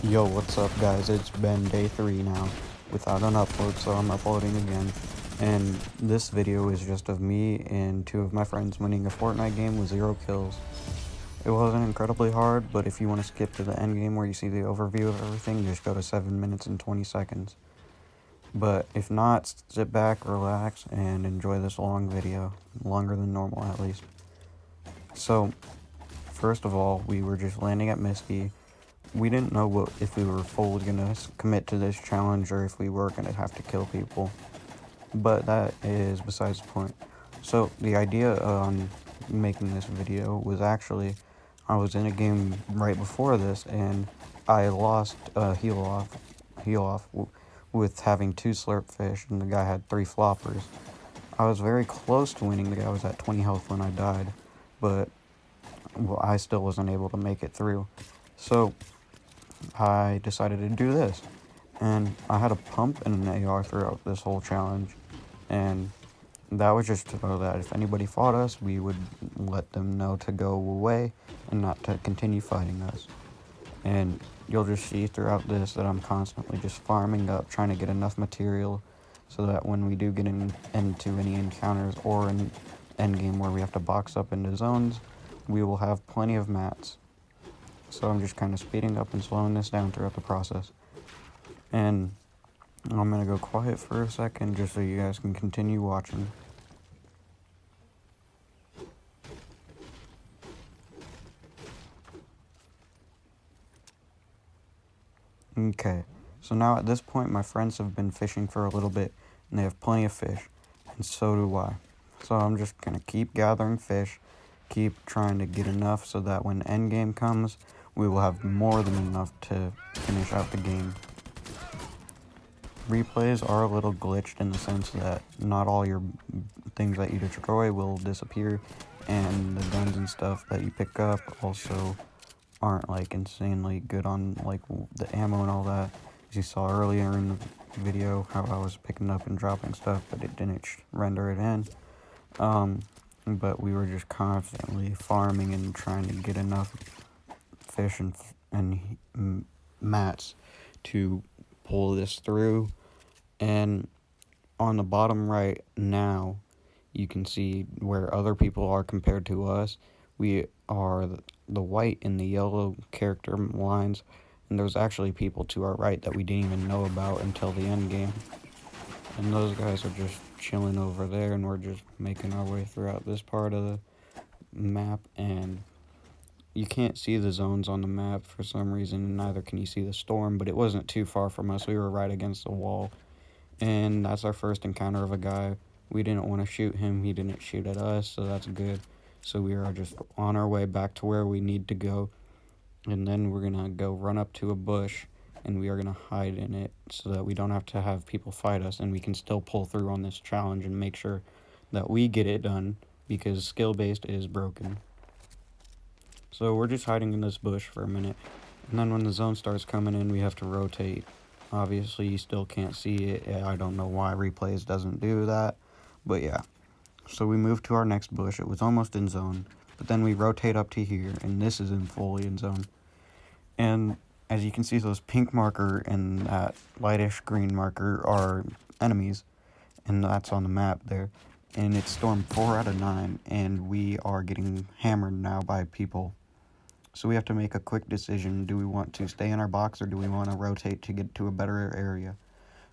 Yo, what's up guys? It's been day 3 now without an upload, so I'm uploading again. And this video is just of me and 2 of my friends winning a Fortnite game with 0 kills. It wasn't incredibly hard, but if you want to skip to the end game where you see the overview of everything, just go to 7 minutes and 20 seconds. But if not, sit back, relax, and enjoy this long video. Longer than normal at least. So, first of all, we were just landing at Misty. We didn't know if we were fully gonna commit to this challenge or if we were gonna have to kill people, but that is besides the point. So the idea on making this video was actually, I was in a game right before this and I lost heal off with having 2 slurp fish and the guy had 3 floppers. I was very close to winning. The guy was at 20 health when I died, but I still wasn't able to make it through. So I decided to do this, and I had a pump and an AR throughout this whole challenge, and that was just to know that if anybody fought us, we would let them know to go away and not to continue fighting us. And you'll just see throughout this that I'm constantly just farming up, trying to get enough material so that when we do get into any encounters or an endgame where we have to box up into zones, we will have plenty of mats. So I'm just kind of speeding up and slowing this down throughout the process. And I'm going to go quiet for a second just so you guys can continue watching. Okay, so now at this point my friends have been fishing for a little bit and they have plenty of fish, and so do I. So I'm just going to keep gathering fish, keep trying to get enough so that when endgame comes, we will have more than enough to finish out the game. Replays are a little glitched in the sense that not all your things that you destroy will disappear, and the guns and stuff that you pick up also aren't like insanely good on like the ammo and all that. As you saw earlier in the video, how I was picking up and dropping stuff, but it didn't render it in. But we were just constantly farming and trying to get enough fish and mats to pull this through. And on the bottom right now, you can see where other people are compared to us. We are the white and the yellow character lines, and there's actually people to our right that we didn't even know about until the end game. And those guys are just chilling over there, and we're just making our way throughout this part of the map. And you can't see the zones on the map for some reason, and neither can you see the storm, but it wasn't too far from us. We were right against the wall, and that's our first encounter of a guy. We didn't want to shoot him, he didn't shoot at us, so that's good. So we are just on our way back to where we need to go, and then we're gonna go run up to a bush, and we are gonna hide in it so that we don't have to have people fight us, and we can still pull through on this challenge and make sure that we get it done, because skill-based is broken. So we're just hiding in this bush for a minute, and then when the zone starts coming in, we have to rotate. Obviously, you still can't see it. I don't know why replays doesn't do that, but yeah. So we move to our next bush. It was almost in zone, but then we rotate up to here, and this is fully in zone. And as you can see, those pink marker and that lightish green marker are enemies, and that's on the map there. And it's storm 4 out of 9, and we are getting hammered now by people. So we have to make a quick decision. Do we want to stay in our box or do we want to rotate to get to a better area?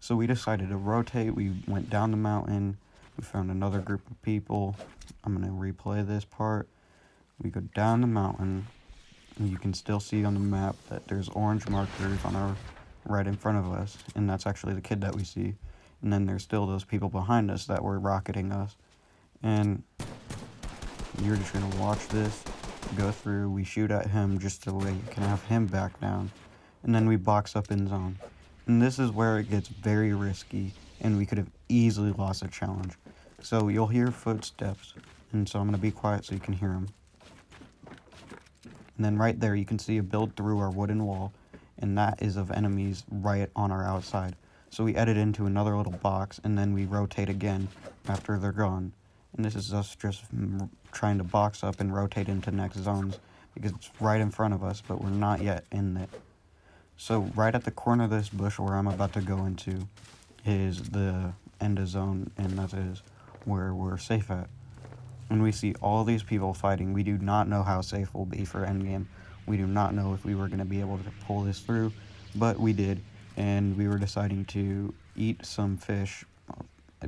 So we decided to rotate. We went down the mountain. We found another group of people. I'm going to replay this part. We go down the mountain. And you can still see on the map that there's orange markers on our right in front of us. And that's actually the kid that we see. And then there's still those people behind us that were rocketing us. And you're just going to watch this go through. We shoot at him just so we can have him back down, and then we box up in zone. And this is where it gets very risky, and we could have easily lost a challenge. So you'll hear footsteps, and so I'm going to be quiet so you can hear them. And then right there you can see a build through our wooden wall, and that is of enemies right on our outside. So we edit into another little box, and then we rotate again after they're gone. And this is us just trying to box up and rotate into next zones because it's right in front of us, but we're not yet in it. So right at the corner of this bush where I'm about to go into is the end of zone, and that is where we're safe at. And we see all these people fighting. We do not know how safe we'll be for endgame. We do not know if we were going to be able to pull this through, but we did. And we were deciding to eat some fish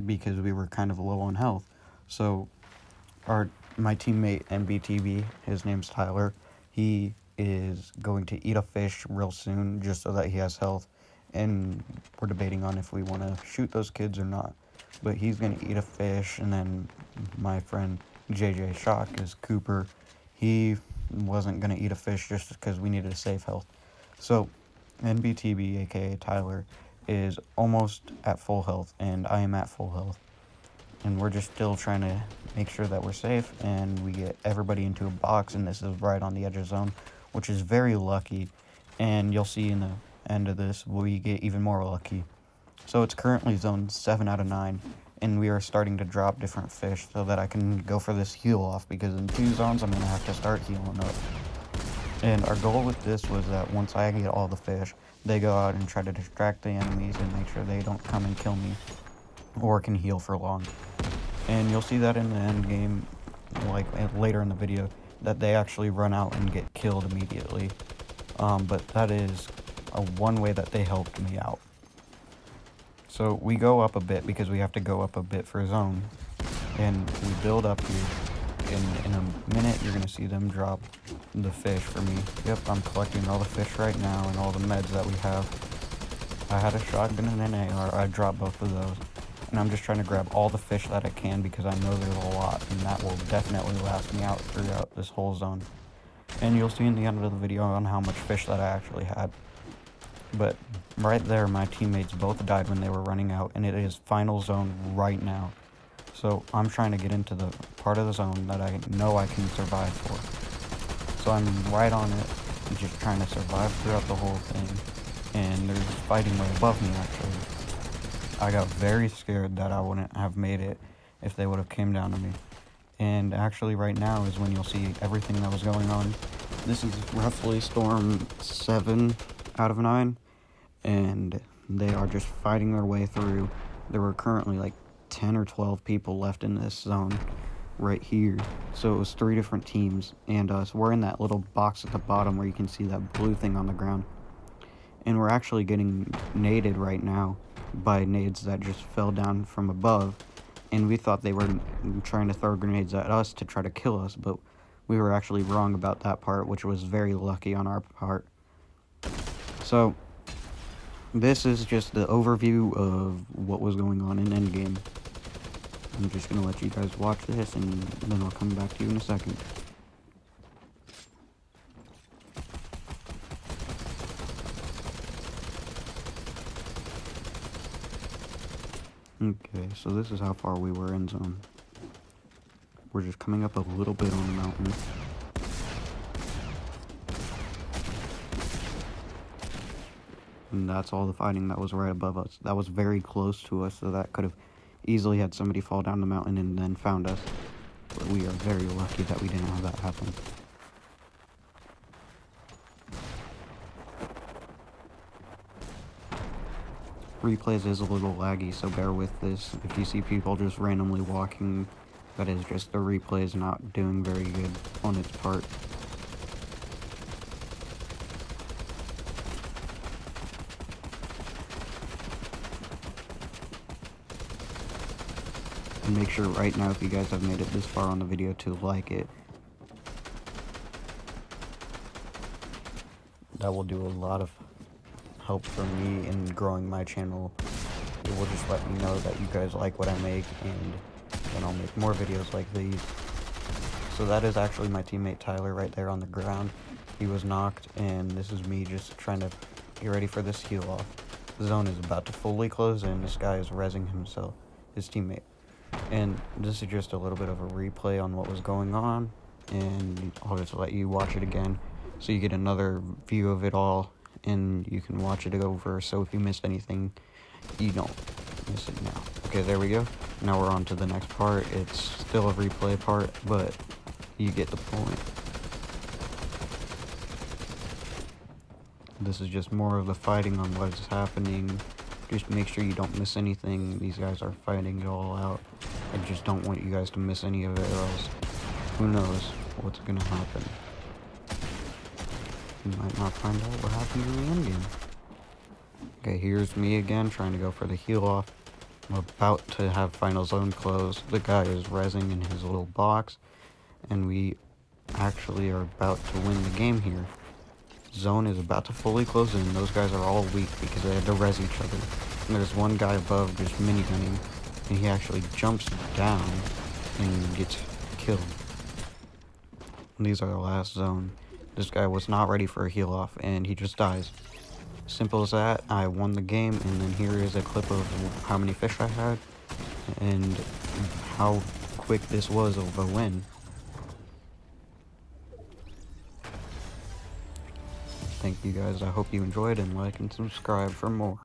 because we were kind of low on health. So my teammate MBTB, his name's Tyler, he is going to eat a fish real soon just so that he has health. And we're debating on if we want to shoot those kids or not. But he's going to eat a fish, and then my friend JJ Shock is Cooper. He wasn't going to eat a fish just because we needed to save health. So NBTB, aka Tyler, is almost at full health, and I am at full health. And we're just still trying to make sure that we're safe, and we get everybody into a box, and this is right on the edge of zone, which is very lucky. And you'll see in the end of this, we get even more lucky. So it's currently zone 7 out of 9, and we are starting to drop different fish so that I can go for this heal off, because in 2 zones I'm going to have to start healing up. And our goal with this was that once I get all the fish, they go out and try to distract the enemies and make sure they don't come and kill me or can heal for long. And you'll see that in the end game, like later in the video, that they actually run out and get killed immediately. But that is one way that they helped me out. So we go up a bit because we have to go up a bit for zone, and we build up here. In a minute, you're going to see them drop the fish for me. Yep, I'm collecting all the fish right now and all the meds that we have. I had a shotgun and an AR. I dropped both of those. And I'm just trying to grab all the fish that I can because I know there's a lot, and that will definitely last me out throughout this whole zone. And you'll see in the end of the video on how much fish that I actually had. But right there, my teammates both died when they were running out, and it is final zone right now. So I'm trying to get into the part of the zone that I know I can survive for. So I'm right on it, just trying to survive throughout the whole thing. And there's fighting right above me, actually. I got very scared that I wouldn't have made it if they would have came down to me. And actually right now is when you'll see everything that was going on. This is roughly storm 7 out of 9, and they are just fighting their way through. There were currently like 10 or 12 people left in this zone right here. So it was 3 different teams and us. We're in that little box at the bottom where you can see that blue thing on the ground. And we're actually getting naded right now by nades that just fell down from above, and we thought they were trying to throw grenades at us to try to kill us, but we were actually wrong about that part, which was very lucky on our part. So this is just the overview of what was going on in Endgame. I'm just going to let you guys watch this, and then I'll come back to you in a second. Okay, so this is how far we were in zone. We're just coming up a little bit on the mountain. And that's all the fighting that was right above us. That was very close to us, so that could have easily had somebody fall down the mountain and then found us. But we are very lucky that we didn't have that happen. Replays is a little laggy, so bear with this. If you see people just randomly walking, that is just the replay is not doing very good on its part. And make sure right now, if you guys have made it this far on the video, to like it. That will do a lot of help for me in growing my channel. It will just let me know that you guys like what I make, and then I'll make more videos like these. So that is actually my teammate Tyler right there on the ground. He was knocked, and this is me just trying to get ready for this heal off. The zone is about to fully close in. This guy is rezzing himself, his teammate. And this is just a little bit of a replay on what was going on, and I'll just let you watch it again so you get another view of it all, and you can watch it over, so if you missed anything, you don't miss it now. Okay, there we go. Now we're on to the next part. It's still a replay part, but you get the point. This is just more of the fighting on what is happening. Just make sure you don't miss anything. These guys are fighting it all out. I just don't want you guys to miss any of it, or else who knows what's gonna happen. You might not find out what happened in the endgame. Okay, here's me again trying to go for the heal off. I'm about to have final zone close. The guy is rezzing in his little box, and we actually are about to win the game here. Zone is about to fully close in. Those guys are all weak because they had to res each other. And there's one guy above just minigunning, and he actually jumps down and gets killed. And these are the last zone. This guy was not ready for a heal off, and he just dies. Simple as that. I won the game, and then here is a clip of how many fish I had and how quick this was of a win. Thank you guys. I hope you enjoyed, and like and subscribe for more.